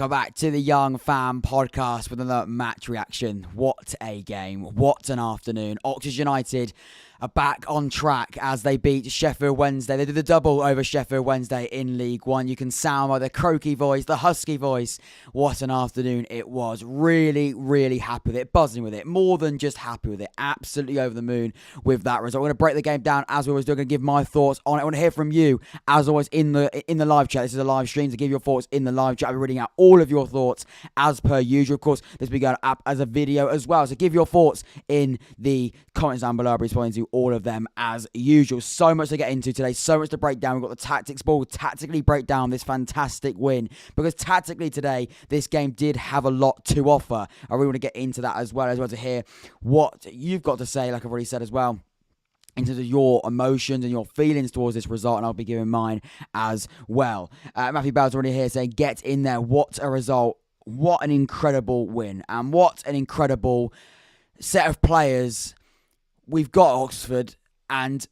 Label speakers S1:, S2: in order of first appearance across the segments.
S1: welcome back to the Young Fan Podcast with another match reaction. What a game, what an afternoon. Oxford United are back on track as they beat Sheffield Wednesday. They did the double over Sheffield Wednesday in League One. You can sound by the croaky voice, the husky voice. What an afternoon it was. Really, really happy with it, buzzing with it. More than just happy with it. Absolutely over the moon with that result. We're going to break the game down as we always do. I'm going to give my thoughts on it. I want to hear from you, as always, in the live chat. This is a live stream, to give your thoughts in the live chat. I'll be reading out all of your thoughts as per usual. Of course, this will be going up as a video as well. So give your thoughts in the comments down below. I'll be responding to all of them as usual. So much to get into today, so much to break down. We've got the tactics ball, tactically break down this fantastic win, because tactically today this game did have a lot to offer. I really want to get into that as well to hear what you've got to say, like I've already said as well, in terms of your emotions and your feelings towards this result, and I'll be giving mine as well. Matthew Bell's already here saying, get in there, what a result, what an incredible win, and what an incredible set of players we've got at Oxford. And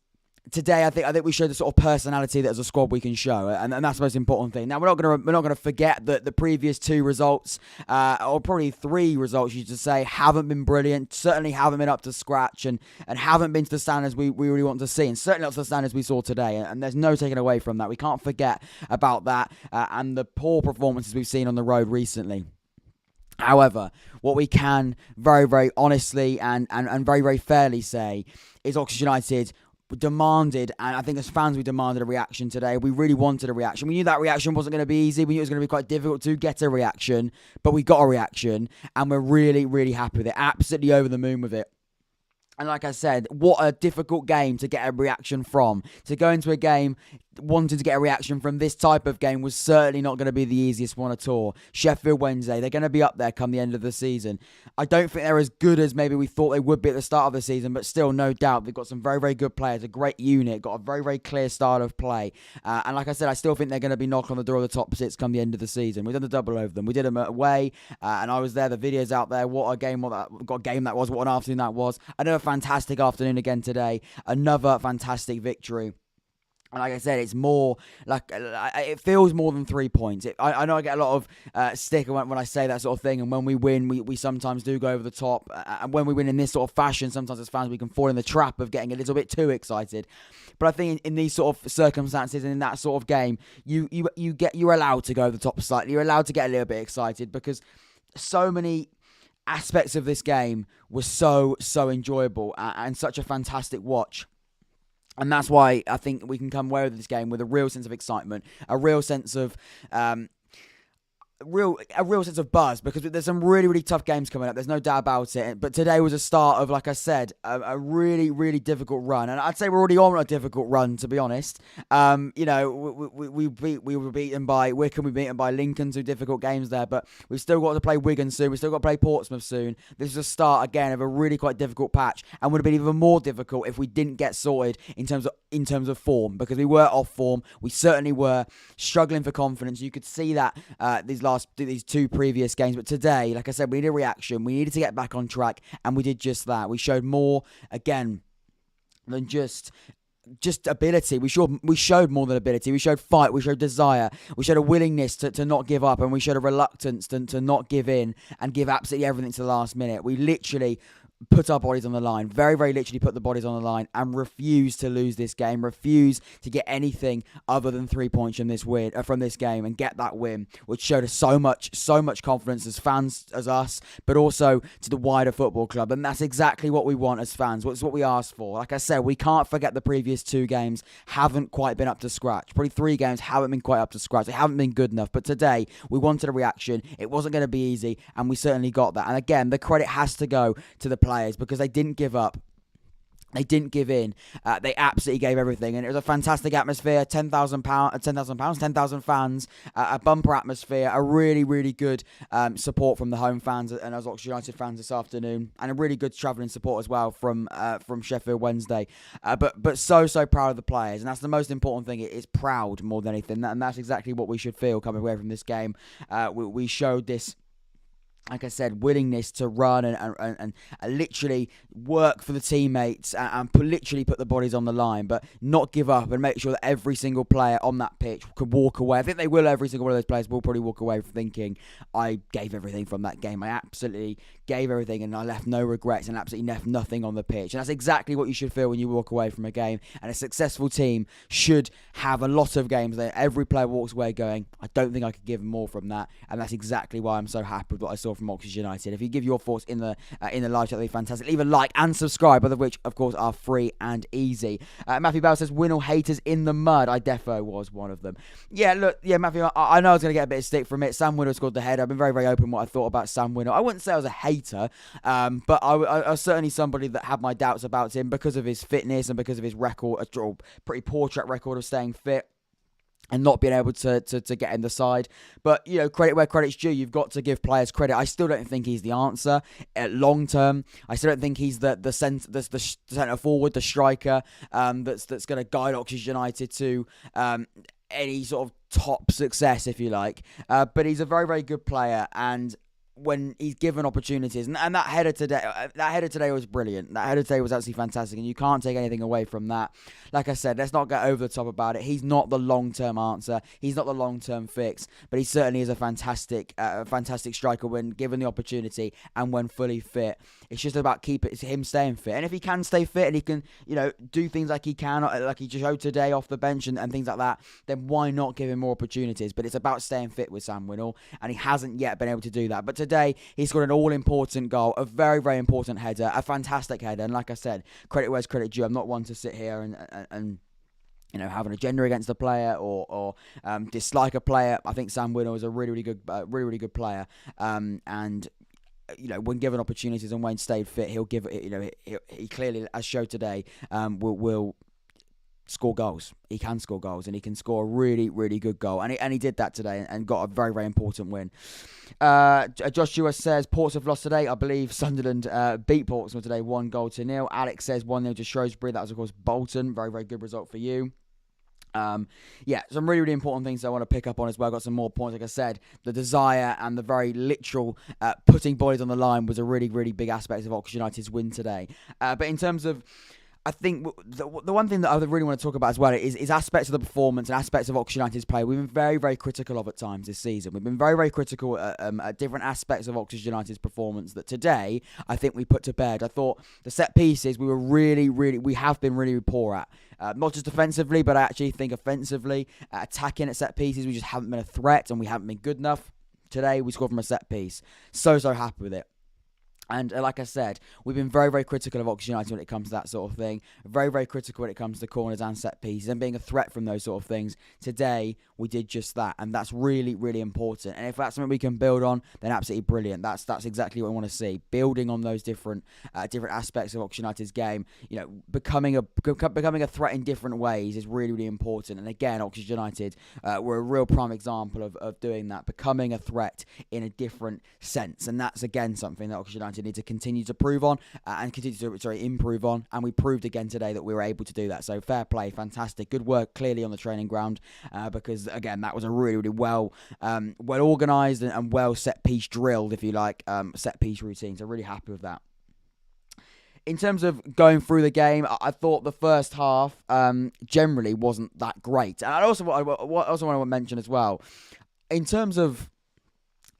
S1: today I think we showed the sort of personality that as a squad we can show, and that's the most important thing. Now we're not gonna forget that the previous two results, or probably three results, you should say, haven't been brilliant. Certainly haven't been up to scratch, and haven't been to the standards we really want to see, and certainly not to the standards we saw today. And there's no taking away from that. We can't forget about that, and the poor performances we've seen on the road recently. However, what we can very, very honestly and very, very fairly say is Oxford United demanded, and I think as fans we demanded a reaction today. We really wanted a reaction. We knew that reaction wasn't going to be easy. We knew it was going to be quite difficult to get a reaction, but we got a reaction, and we're really, really happy with it. Absolutely over the moon with it. And like I said, what a difficult game to get a reaction from. To go into a game wanting to get a reaction from this type of game was certainly not going to be the easiest one at all. Sheffield Wednesday, they're going to be up there come the end of the season. I don't think they're as good as maybe we thought they would be at the start of the season, but still, no doubt, they've got some very, very good players, a great unit, got a very, very clear style of play. And like I said, I still think they're going to be knocking on the door of the top six come the end of the season. We've done the double over them. We did them away, and I was there. The video's out there. What a game that was. What an afternoon that was. Another fantastic afternoon again today. Another fantastic victory. And like I said, it's more like, it feels more than 3 points. I know I get a lot of stick when I say that sort of thing. And when we win, we sometimes do go over the top. And when we win in this sort of fashion, sometimes as fans, we can fall in the trap of getting a little bit too excited. But I think in these sort of circumstances and in that sort of game, you're allowed to go over the top slightly. You're allowed to get a little bit excited, because so many aspects of this game were so enjoyable and such a fantastic watch. And that's why I think we can come away with this game with a real sense of excitement, a real sense of a real sense of buzz, because there's some really, really tough games coming up. There's no doubt about it. But today was a start of, like I said, a really, really difficult run. And I'd say we're already on a difficult run, to be honest. You know, we were beaten by Wycombe, we were beaten by Lincoln, 2 difficult games there. But we've still got to play Wigan soon. We've still got to play Portsmouth soon. This is a start, again, of a really quite difficult patch, and would have been even more difficult if we didn't get sorted in terms of form, because we were off form. We certainly were struggling for confidence. You could see that these 2 previous games. But today, like I said, we needed a reaction. We needed to get back on track, and we did just that. We showed more, again, than just ability. We showed more than ability. We showed fight. We showed desire. We showed a willingness to not give up, and we showed a reluctance to not give in and give absolutely everything to the last minute. We literally put our bodies on the line, very, very literally put the bodies on the line, and refuse to lose this game, refuse to get anything other than 3 points from this game, and get that win, which showed us so much confidence as fans, as us, but also to the wider football club. And that's exactly what we want as fans. It's what we asked for. Like I said, we can't forget the previous 2 games haven't quite been up to scratch. Probably 3 games haven't been quite up to scratch. They haven't been good enough. But today, we wanted a reaction. It wasn't going to be easy, and we certainly got that. And again, the credit has to go to the players, because they didn't give up. They didn't give in. They absolutely gave everything, and it was a fantastic atmosphere. 10,000 fans, a bumper atmosphere, a really, really good support from the home fans and us Oxford United fans this afternoon, and a really good travelling support as well from Sheffield Wednesday. But so proud of the players, and that's the most important thing. It is proud more than anything, and that's exactly what we should feel coming away from this game. We showed this like I said, willingness to run and literally work for the teammates and literally put the bodies on the line, but not give up and make sure that every single player on that pitch could walk away. I think they will, every single one of those players will probably walk away thinking, I gave everything from that game. I absolutely gave everything and I left no regrets and absolutely left nothing on the pitch. And that's exactly what you should feel when you walk away from a game. And a successful team should have a lot of games that every player walks away going, I don't think I could give more from that. And that's exactly why I'm so happy with what I saw from Oxford United. If you give your thoughts in the live chat, that'd be fantastic. Leave a like and subscribe, both of which, of course, are free and easy. Matthew Bell says, Winnall haters in the mud. I defo was one of them. Yeah, look, Matthew, I know I was going to get a bit of stick from it. Sam Winnall scored the header. I've been very, very open what I thought about Sam Winnall. I wouldn't say I was a hater, but I was certainly somebody that had my doubts about him because of his fitness and because of his record, a pretty poor track record of staying fit and not being able to get in the side. But, credit where credit's due. You've got to give players credit. I still don't think he's the answer long term. I still don't think he's the centre forward, the striker that's going to guide Oxford United to any sort of top success, if you like. But he's a very, very good player, and when he's given opportunities, and that header today was brilliant. That header today was absolutely fantastic, and you can't take anything away from that. Like I said, let's not get over the top about it. He's not the long-term answer. He's not the long-term fix, but he certainly is a fantastic striker when given the opportunity and when fully fit. It's just about him staying fit, and if he can stay fit and he can, do things like he can, like he showed today off the bench and things like that, then why not give him more opportunities? But it's about staying fit with Sam Winnall, and he hasn't yet been able to do that. But today, he scored an all-important goal, a very, very important header, a fantastic header. And like I said, credit where's credit due. I'm not one to sit here and have an agenda against the player or dislike a player. I think Sam Winnall is a really, really good player. And when given opportunities and when stayed fit, he'll give it. He clearly, as showed today, will score goals. He can score goals, and he can score a really, really good goal. And he did that today and got a very, very important win. Joshua says, Ports have lost today. I believe Sunderland beat Portsmouth today 1-0. Alex says 1-0 to Shrewsbury. That was, of course, Bolton. Very, very good result for you. Some really, really important things I want to pick up on as well. I've got some more points. Like I said, the desire and the very literal putting bodies on the line was a really, really big aspect of Oxford United's win today. But in terms of, I think the one thing that I really want to talk about as well is aspects of the performance and aspects of Oxford United's play. We've been very, very critical of at times this season. We've been very, very critical at different aspects of Oxford United's performance that today I think we put to bed. I thought the set pieces we have been really poor at. Not just defensively, but I actually think offensively, attacking at set pieces, we just haven't been a threat and we haven't been good enough. Today we scored from a set piece. So happy with it. And like I said, we've been very, very critical of Oxford United when it comes to that sort of thing. Very, very critical when it comes to corners and set pieces and being a threat from those sort of things. Today, we did just that, and that's really, really important. And if that's something we can build on, then absolutely brilliant. That's exactly what I want to see. Building on those different aspects of Oxford United's game. Becoming a threat in different ways is really, really important. And again, Oxford United were a real prime example of doing that, becoming a threat in a different sense. And that's again something that Oxford United need to continue to prove on and continue to improve on, and we proved again today that we were able to do that. So fair play, fantastic, good work clearly on the training ground, because again that was a really, really well organised and well set piece drilled, if you like, set piece routine. So really happy with that. In terms of going through the game, I thought the first half generally wasn't that great, and I also want to mention as well, in terms of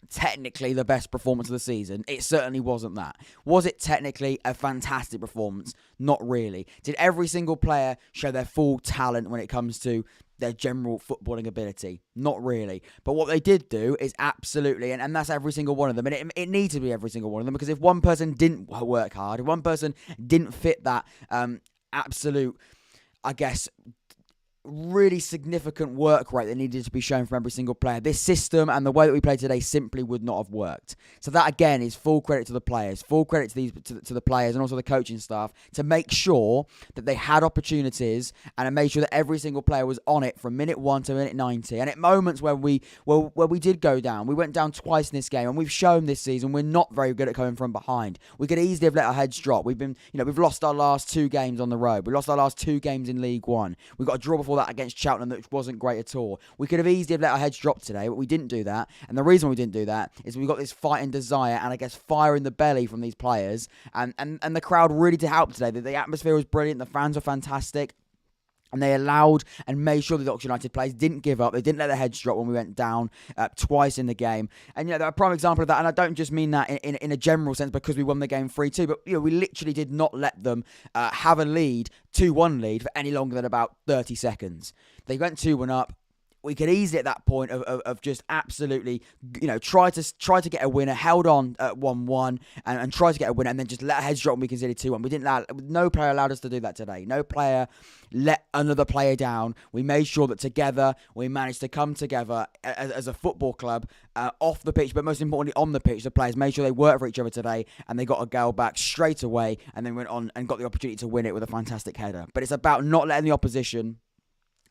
S1: technically the best performance of the season, it certainly wasn't that. Was it technically a fantastic performance? Not really. Did every single player show their full talent when it comes to their general footballing ability? Not really. But what they did do is absolutely, and that's every single one of them, and it needs to be every single one of them, because if one person didn't work hard, if one person didn't fit that absolute, I guess, really significant work rate that needed to be shown from every single player, this system and the way that we played today simply would not have worked. So that again is full credit to the players, full credit to the players and also the coaching staff to make sure that they had opportunities and made sure that every single player was on it from minute 1 to minute 90. And at moments where we did go down, we went down twice in this game, and we've shown this season we're not very good at coming from behind. We could easily have let our heads drop. We've lost our last 2 games on the road. We lost our last 2 games in League One. We got a draw before before that against Cheltenham that wasn't great at all. We could have easily let our heads drop today, but we didn't do that. And the reason we didn't do that is we got this fight and desire and I guess fire in the belly from these players. And the crowd really did help today. The atmosphere was brilliant. The fans were fantastic. And they allowed and made sure the Oxford United players didn't give up. They didn't let their heads drop when we went down twice in the game. And, they're a prime example of that. And I don't just mean that in a general sense because we won the game 3-2. But, we literally did not let them have a lead, 2-1 lead, for any longer than about 30 seconds. They went 2-1 up. We could easily at that point of just absolutely, try to get a winner, held on at 1-1 and try to get a winner and then just let our heads drop when we conceded 2-1. No player allowed us to do that today. No player let another player down. We made sure that together we managed to come together as a football club off the pitch, but most importantly on the pitch. The players made sure they worked for each other today and they got a goal back straight away and then went on and got the opportunity to win it with a fantastic header. But it's about not letting the opposition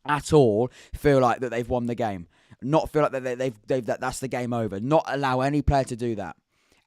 S1: at all feel like that they've won the game, not feel like that that's the game over, not allow any player to do that.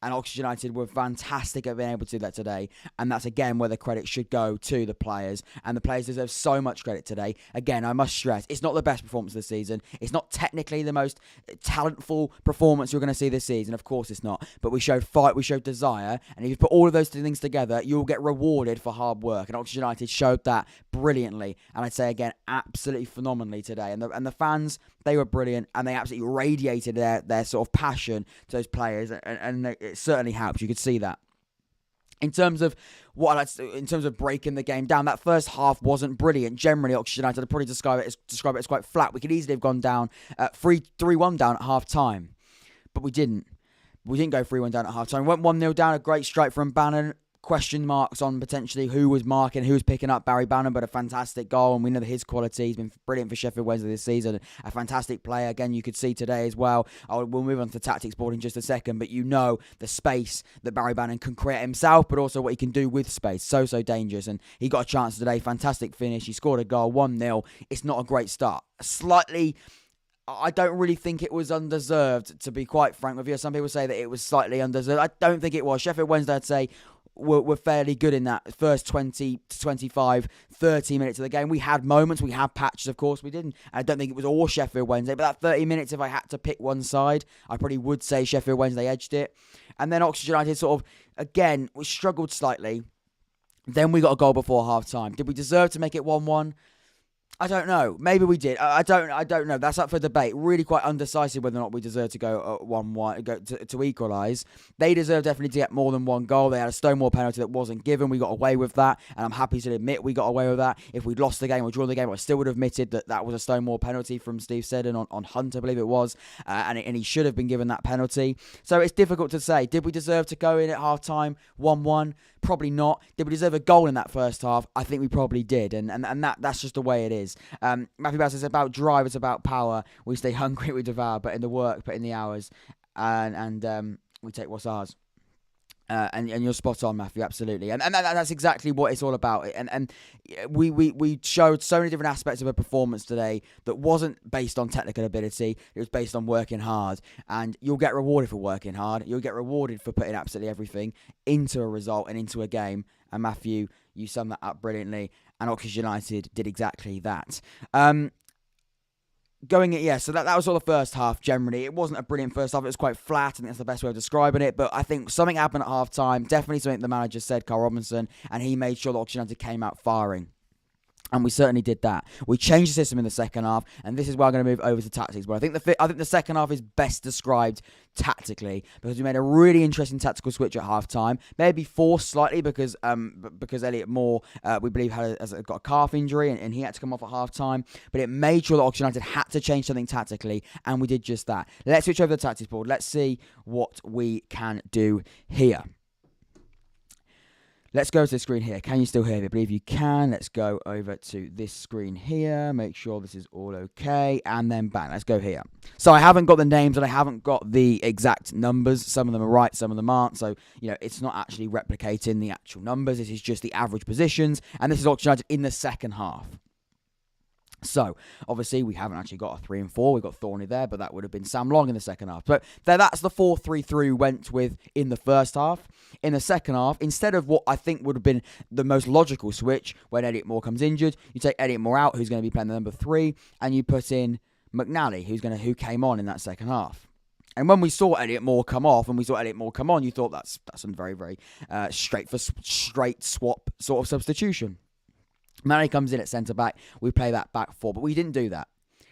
S1: And Oxford United were fantastic at being able to do that today. And that's, again, where the credit should go to the players. And the players deserve so much credit today. Again, I must stress, it's not the best performance of the season. It's not technically the most talentful performance you're going to see this season. Of course it's not. But we showed fight, we showed desire. And if you put all of those two things together, you'll get rewarded for hard work. And Oxford United showed that brilliantly. And I'd say, again, absolutely phenomenally today. And the fans, they were brilliant. And they absolutely radiated their sort of passion to those players. And it certainly helps. You could see that. In terms of breaking the game down, that first half wasn't brilliant. Generally, Oxford United, I'd probably describe it as quite flat. We could easily have gone down 3-1 down at half time, but we didn't. We didn't go 3-1 down at half time. We went 1-0 down. A great strike from Bannon. Question marks on potentially who was marking, who was picking up Barry Bannon, but a fantastic goal, and we know that his quality. He's been brilliant for Sheffield Wednesday this season. A fantastic player. Again, you could see today as well. We'll move on to the tactics board in just a second, but the space that Barry Bannon can create himself, but also what he can do with space. So dangerous, and he got a chance today. Fantastic finish. He scored a goal, 1-0. It's not a great start. Slightly... I don't really think it was undeserved, to be quite frank with you. Some people say that it was slightly undeserved. I don't think it was. Sheffield Wednesday, I'd say, were fairly good in that first 20 to 25, 30 minutes of the game. We had moments, we had patches, of course. We didn't. I don't think it was all Sheffield Wednesday, but that 30 minutes, if I had to pick one side, I probably would say Sheffield Wednesday edged it. And then Oxford United sort of, again, we struggled slightly. Then we got a goal before half-time. Did we deserve to make it 1-1? I don't know. Maybe we did. I don't know. That's up for debate. Really quite undecisive whether or not we deserve to go 1-1 to equalise. They deserve definitely to get more than one goal. They had a Stonewall penalty that wasn't given. We got away with that, and I'm happy to admit we got away with that. If we'd lost the game or drawn the game, I still would have admitted that was a Stonewall penalty from Steve Seddon on Hunt, I believe it was, and he should have been given that penalty. So it's difficult to say. Did we deserve to go in at half-time 1-1? Probably not. Did we deserve a goal in that first half? I think we probably did, and that's just the way it is. Matthew Bass says, it's about drive, it's about power. We stay hungry, we devour, but in the work, put in the hours, and we take what's ours. And you're spot on, Matthew, absolutely. And that's exactly what it's all about. And we showed so many different aspects of a performance today that wasn't based on technical ability. It was based on working hard. And you'll get rewarded for working hard. You'll get rewarded for putting absolutely everything into a result and into a game. And Matthew, you summed that up brilliantly. And Oxford United did exactly that. So that was all the first half generally. It wasn't a brilliant first half. It was quite flat. I think that's the best way of describing it. But I think something happened at half time. Definitely something the manager said, Carl Robinson, and he made sure that Oxford United came out firing. And we certainly did that. We changed the system in the second half, and this is where I'm going to move over to tactics. But I think the second half is best described tactically because we made a really interesting tactical switch at half time. Maybe forced slightly because Elliot Moore, we believe, has got a calf injury and he had to come off at half time. But it made sure that Oxford United had to change something tactically, and we did just that. Let's switch over to the tactics board. Let's see what we can do here. Let's go to the screen here. Can you still hear me? I believe you can. Let's go over to this screen here. Make sure this is all okay. And then bang. Let's go here. So I haven't got the names and I haven't got the exact numbers. Some of them are right, some of them aren't. So, it's not actually replicating the actual numbers. This is just the average positions. And this is Oxford United in the second half. So, obviously, we haven't actually got a 3 and 4. We've got Thornley there, but that would have been Sam Long in the second half. But that's the 4-3-3 we went with in the first half. In the second half, instead of what I think would have been the most logical switch, when Elliot Moore comes injured, you take Elliot Moore out, who's going to be playing the number 3, and you put in McNally, who came on in that second half. And when we saw Elliot Moore come off and we saw Elliot Moore come on, you thought that's a very, very straight swap sort of substitution. Manny comes in at centre-back, we play that back 4, but we didn't do that.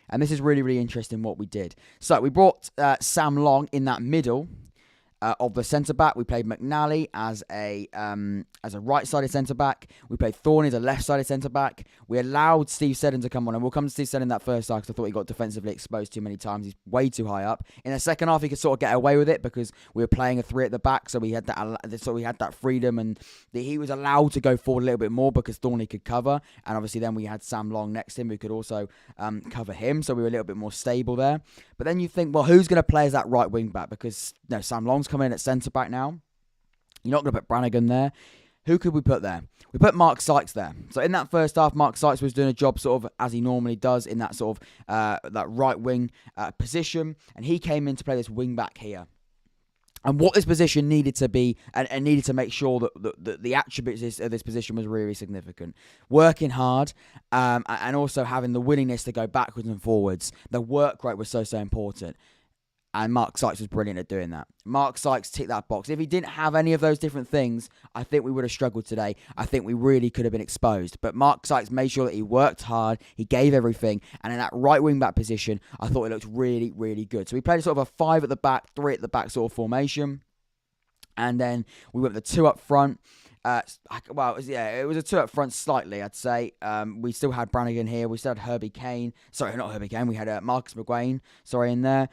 S1: And this is really, really interesting what we did. So we brought Sam Long in that middle of the centre-back. We played McNally as a right-sided centre-back. We played Thornley as a left-sided centre-back. We allowed Steve Seddon to come on, and we'll come to Steve Seddon in that first half because I thought he got defensively exposed too many times. He's way too high up. In the second half, he could sort of get away with it because we were playing a 3 at the back, so we had that freedom, and he was allowed to go forward a little bit more because Thornley could cover, and obviously then we had Sam Long next to him who could also cover him, so we were a little bit more stable there. But then you think, well, who's going to play as that right wing back? Because Sam Long's coming in at centre-back now. You're not going to put Brannigan there. Who could we put there? We put Mark Sykes there. So in that first half, Mark Sykes was doing a job sort of as he normally does in that sort of that right wing position. And he came in to play this wing back here. And what this position needed to be, and needed to make sure that the attributes of this position was really significant. Working hard, and also having the willingness to go backwards and forwards. The work rate was so important. And Mark Sykes was brilliant at doing that. Mark Sykes ticked that box. If he didn't have any of those different things, I think we would have struggled today. I think we really could have been exposed. But Mark Sykes made sure that he worked hard. He gave everything. And in that right wing back position, I thought it looked really, really good. So we played sort of a 5 at the back, 3 at the back sort of formation. And then we went with the 2 up front. It was a 2 up front slightly, I'd say. We still had Brannigan here. We still had Herbie Kane. Sorry, not Herbie Kane. We had Marcus McGuane, in there.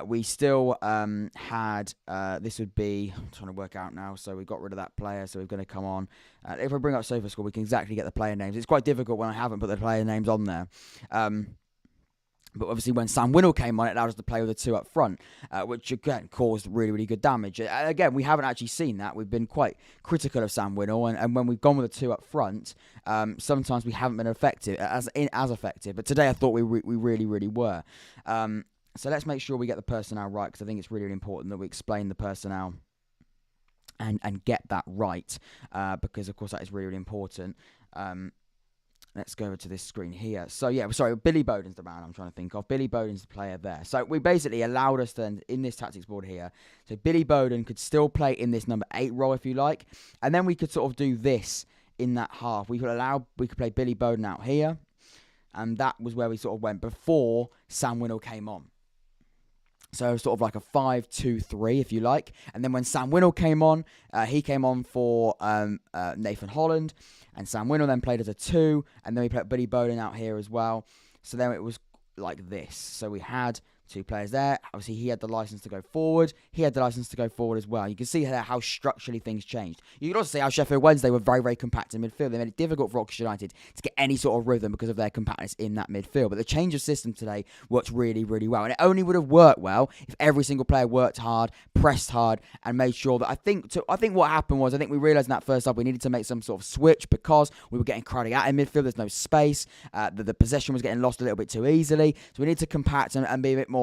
S1: We still had, this would be, I'm trying to work out now, so we got rid of that player, so we're going to come on. If I bring up SofaScore, we can exactly get the player names. It's quite difficult when I haven't put the player names on there. But obviously when Sam Winnell came on, it allowed us to play with the 2 up front, which again caused really, really good damage. Again, we haven't actually seen that. We've been quite critical of Sam Winnell, and when we've gone with the 2 up front, sometimes we haven't been effective as effective. But today I thought we really, really were. So let's make sure we get the personnel right, because I think it's really, really important that we explain the personnel and get that right, because of course that is really, really important. Let's go over to this screen here. So, Billy Bowden's the man I'm trying to think of. Billy Bowden's the player there. So, we basically allowed us then, in this tactics board here, so Billy Bowden could still play in this number 8 role, if you like. And then we could sort of do this in that half. We could play Billy Bowden out here. And that was where we sort of went before Sam Winnell came on. So sort of like a 5-2-3, if you like. And then when Sam Winnell came on, he came on for Nathan Holland. And Sam Winnell then played as a 2. And then we put Billy Bowden out here as well. So then it was like this. So we had 2 players there. Obviously, he had the license to go forward. He had the license to go forward as well. You can see how structurally things changed. You can also see how Sheffield Wednesday were very, very compact in midfield. They made it difficult for Oxford United to get any sort of rhythm because of their compactness in that midfield. But the change of system today worked really, really well. And it only would have worked well if every single player worked hard, pressed hard, and made sure that I think what happened was, I think we realised in that first half we needed to make some sort of switch because we were getting crowded out in midfield. There's no space. The possession was getting lost a little bit too easily. So we need to compact and be a bit more,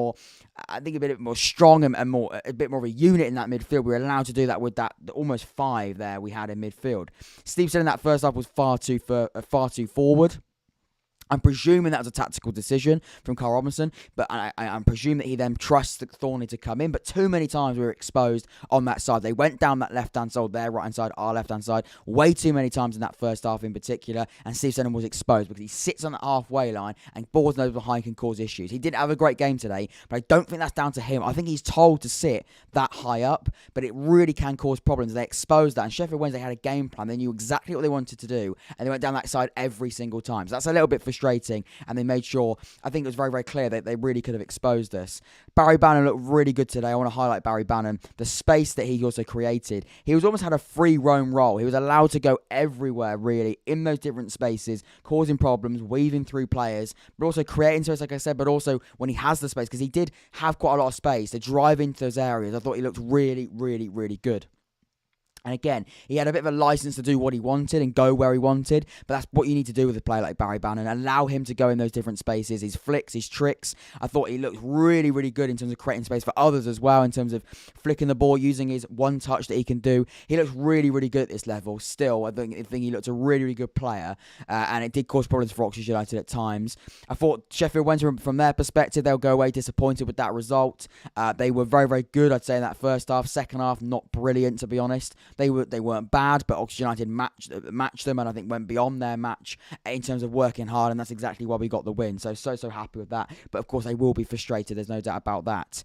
S1: I think, a bit more strong and a bit more of a unit in that midfield. We were allowed to do that with that almost 5 there we had in midfield. Steve said in that first half was far too forward. I'm presuming that was a tactical decision from Carl Robinson, but I'm presuming that he then trusts Thornley to come in. But too many times we were exposed on that side. They went down that left-hand side, their right-hand side, our left-hand side, way too many times in that first half in particular. And Steve Seddon was exposed because he sits on that halfway line and balls those behind can cause issues. He didn't have a great game today, but I don't think that's down to him. I think he's told to sit that high up, but it really can cause problems. They exposed that, and Sheffield Wednesday had a game plan. They knew exactly what they wanted to do, and they went down that side every single time. So that's a little bit frustrating, and they made sure, I think it was very, very clear that they really could have exposed us. Barry Bannon looked really good today. I want to highlight Barry Bannon. The space that he also created. He was almost had a free roam role. He was allowed to go everywhere, really, in those different spaces, causing problems, weaving through players, but also creating space, like I said, but also when he has the space, because he did have quite a lot of space to drive into those areas. I thought he looked really, really, really good. And again, he had a bit of a license to do what he wanted and go where he wanted, but that's what you need to do with a player like Barry Bannon. Allow him to go in those different spaces, his flicks, his tricks. I thought he looked really, really good in terms of creating space for others as well, in terms of flicking the ball, using his one touch that he can do. He looks really, really good at this level. Still, I think he looked a really, really good player, and it did cause problems for Oxford United at times. I thought Sheffield Wednesday, from their perspective, they'll go away disappointed with that result. They were very, very good, I'd say, in that first half. Second half, not brilliant, to be honest. They weren't bad, but Oxford United matched them, and I think went beyond their match in terms of working hard, and that's exactly why we got the win. So happy with that. But of course, they will be frustrated. There's no doubt about that.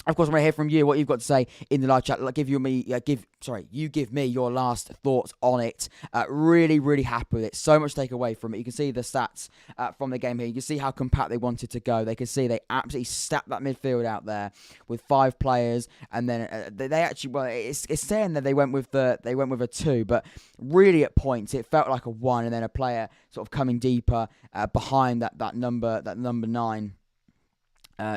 S1: Of course, I want to hear from you what you've got to say in the live chat. You give me your last thoughts on it. Really, really happy with it. So much to take away from it. You can see the stats from the game here. You can see how compact they wanted to go. They can see they absolutely stacked that midfield out there with 5 players, and then they actually, well, it's saying that they went with a 2, but really at points it felt like a 1, and then a player sort of coming deeper behind that number 9.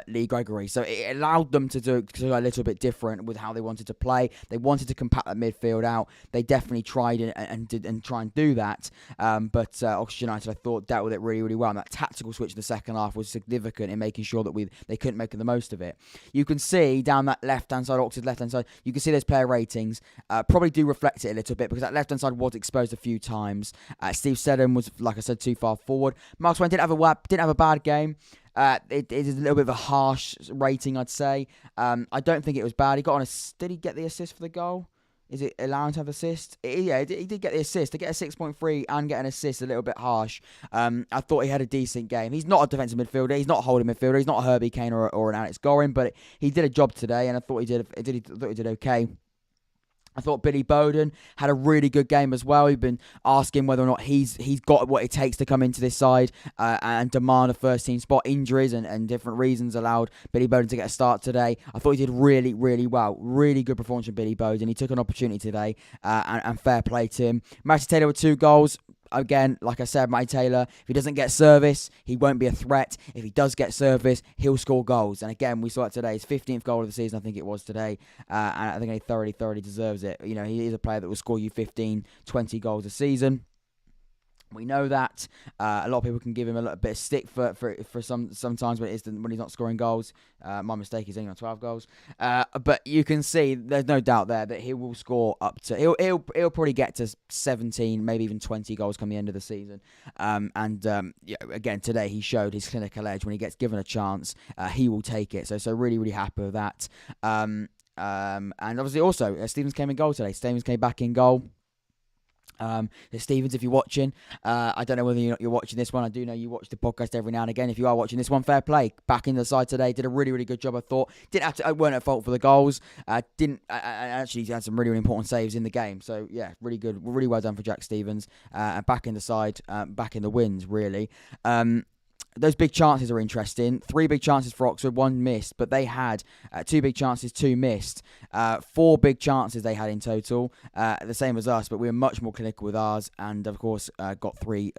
S1: Lee Gregory. So it allowed them to do a little bit different with how they wanted to play. They wanted to compact that midfield out. They definitely tried and try and do that. But Oxford United, I thought, dealt with it really, really well. And that tactical switch in the second half was significant in making sure that they couldn't make the most of it. You can see down that left-hand side, Oxford's left-hand side, you can see those player ratings probably do reflect it a little bit, because that left-hand side was exposed a few times. Steve Seddon was, like I said, too far forward. Mark Swain didn't have a bad game. It is a little bit of a harsh rating, I'd say. I don't think it was bad. He got on did he get the assist for the goal? Is it allowing to have assist? Yeah, he did get the assist. To get a 6.3 and get an assist, a little bit harsh. I thought he had a decent game. He's not a defensive midfielder. He's not a holding midfielder. He's not a Herbie Kane or an Alex Gorin, but he did a job today, and I thought he did okay. I thought Billy Bowden had a really good game as well. We've been asking whether or not he's got what it takes to come into this side and demand a first-team spot. Injuries and different reasons allowed Billy Bowden to get a start today. I thought he did really, really well. Really good performance from Billy Bowden. He took an opportunity today, and fair play to him. Matty Taylor with 2 goals. Again, like I said, Matty Taylor, if he doesn't get service, he won't be a threat. If he does get service, he'll score goals. And again, we saw it today. His 15th goal of the season, I think it was today. And I think he thoroughly deserves it. You know, he is a player that will score you 15, 20 goals a season. We know that. A lot of people can give him a little bit of stick for sometimes when he's not scoring goals. My mistake, he's only on 12 goals. But you can see there's no doubt there that he will score up to. He'll probably get to 17, maybe even 20 goals come the end of the season. Again, today he showed his clinical edge. When he gets given a chance, he will take it. So really, really happy with that. And obviously also Stevens came in goal today. Stevens came back in goal. Stevens, if you're watching, I don't know whether you're watching this one. I do know you watch the podcast every now and again. If you are watching this one, fair play. Back in the side today, did a really, really good job. I thought weren't at fault for the goals. I actually had some really, really important saves in the game. So yeah, really good, really well done for Jack Stevens. And back in the side, back in the wins, really. Those big chances are interesting. 3 big chances for Oxford, 1 missed, but they had 2 big chances, 2 missed. 4 big chances they had in total, the same as us, but we were much more clinical with ours, and of course got 3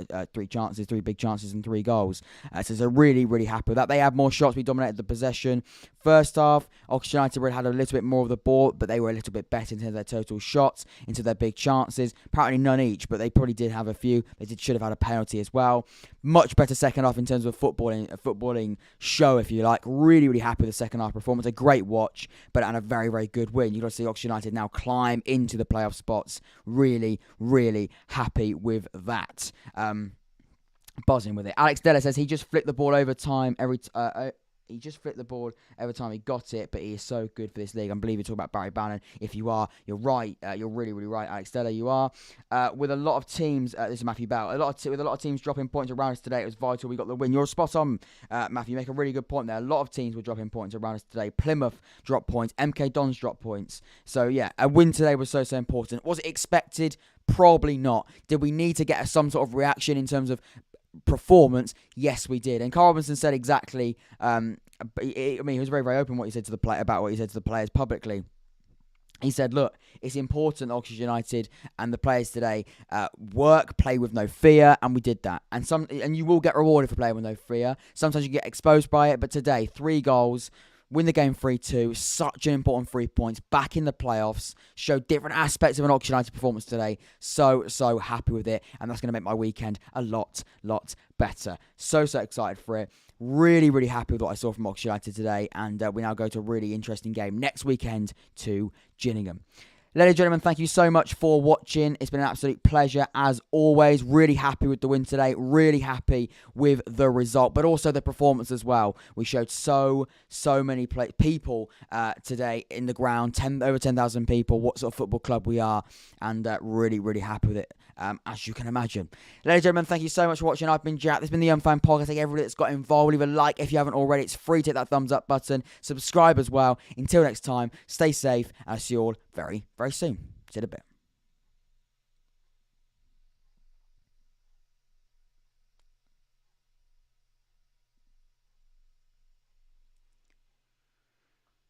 S1: chances, 3 big chances and 3 goals. So really, really happy with that. They had more shots. We dominated the possession. First half, Oxford United had a little bit more of the ball, but they were a little bit better in terms of their total shots, into their big chances. Apparently none each, but they probably did have a few. They should have had a penalty as well. Much better second half in terms of a footballing show, if you like. Really, really happy with the second half performance. A great watch, but and a very, very good win. You've got to see Oxford United now climb into the playoff spots. Really, really happy with that. Buzzing with it. Alex Della says he just flipped the ball over time He just flipped the ball every time he got it, but he is so good for this league. I believe you're talking about Barry Bannon. If you are, you're right. You're really, really right, Alex Stella. You are. With a lot of teams, this is Matthew Bell. With a lot of teams dropping points around us today, it was vital we got the win. You're spot on, Matthew. You make a really good point there. A lot of teams were dropping points around us today. Plymouth dropped points. MK Dons dropped points. So yeah, a win today was so important. Was it expected? Probably not. Did we need to get some sort of reaction in terms of performance? Yes, we did. And Carl Robinson said exactly. He was very, very open what he said to the players publicly. He said, look, it's important Oxford United and the players today play with no fear, and we did that. And you will get rewarded for playing with no fear. Sometimes you get exposed by it, but today, 3 goals. win the game 3-2. Such an important 3 points. Back in the playoffs. Showed different aspects of an Oxford United performance today. So happy with it. And that's going to make my weekend a lot better. So excited for it. Really, really happy with what I saw from Oxford United today. And we now go to a really interesting game next weekend to Gillingham. Ladies and gentlemen, thank you so much for watching. It's been an absolute pleasure as always. Really happy with the win today. Really happy with the result, but also the performance as well. We showed so many people today in the ground. Over 10,000 people. What sort of football club we are, and really, really happy with it. As you can imagine. Ladies and gentlemen, thank you so much for watching. I've been Jack. This has been the Young Fan Podcast. Thank everybody that's got involved. Leave a like if you haven't already. It's free to hit that thumbs up button. Subscribe as well. Until next time, stay safe. And I'll see you all very, very soon. See you in a bit.